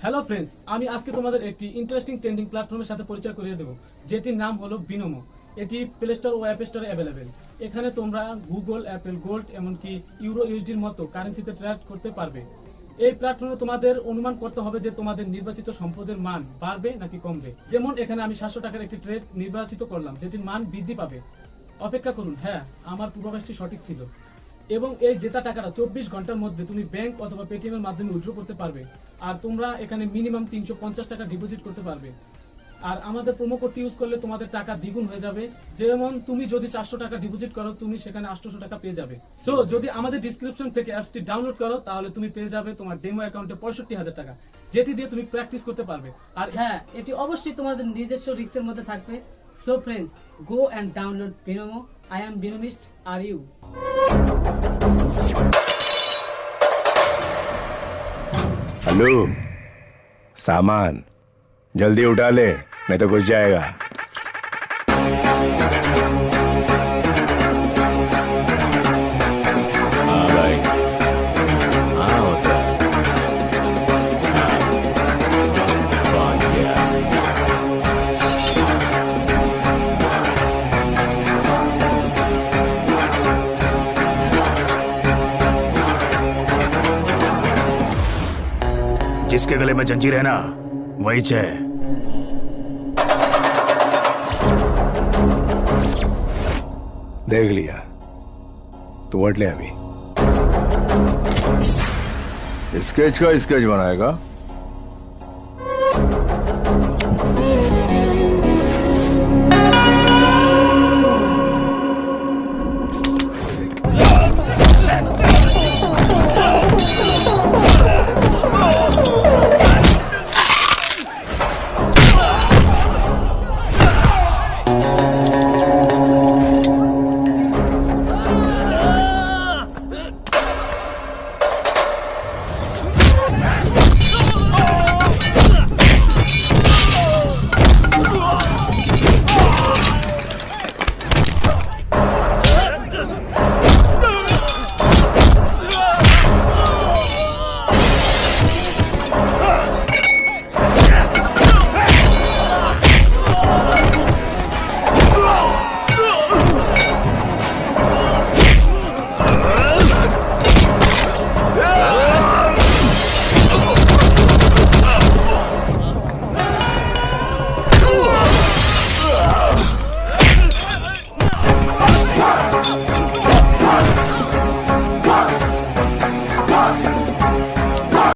Hello friends, আমি আজকে তোমাদের একটি ইন্টারেস্টিং ট্রেন্ডিং প্ল্যাটফর্মের সাথে পরিচয় করিয়ে দেবো, যেটির নাম হলো বিনোমো। এটি প্লে স্টোর ও অ্যাপ স্টোরে অ্যাভেলেবেল। এখানে তোমরা গুগল, অ্যাপেল গোল্ড এমনকি ইউরো ইউএসডির মতো কারেন্সিতে ট্রেড করতে পারবে। এই প্ল্যাটফর্মে তোমাদের অনুমান করতে হবে যে তোমাদের নির্বাচিত সম্পদের মান বাড়বে নাকি কমবে। যেমন এখানে আমি 700 টাকার একটি ট্রেড নির্বাচিত করলাম, যেটির মান বৃদ্ধি পাবে। অপেক্ষা করুন, হ্যাঁ আমার পূর্বাভাসটি সঠিক ছিল। এবং এই জেতা টাকাটা 24 ঘন্টার মধ্যে তুমি ব্যাংক অথবা পেটিএম এর মাধ্যমে উইথড্র করতে পারবে। আর তোমরা এখানে মিনিমাম 350 টাকা ডিপোজিট করতে পারবে। আর আমাদের প্রোমো কোডটি ইউজ করলে তোমাদের টাকা দ্বিগুণ হয়ে যাবে। যেমন তুমি যদি 400 টাকা ডিপোজিট করো, তুমি সেখানে 800 টাকা পেয়ে যাবে। সো যদি আমাদের ডিসক্রিপশন থেকে অ্যাপটি ডাউনলোড করো, তাহলে তুমি পেয়ে যাবে তোমার ডেমো অ্যাকাউন্টে 65,000 টাকা, যেটি দিয়ে তুমি প্র্যাকটিস করতে পারবে। আর হ্যাঁ, এটি অবশ্যই তোমাদের নিজস্ব রিস্কের মধ্যে থাকবে। So friends, go and download Binomo. I am Binomist, are you? Hello सामान जल्दी उठा ले, नहीं तो घुस जाएगा। हाँ भाई, हाँ होता है। हाँ, पहुंच गया। जिसके गले में जंजीर है ना, वही है। देख लिया, तू वट ले अभी। स्केच का स्केच बनाएगा।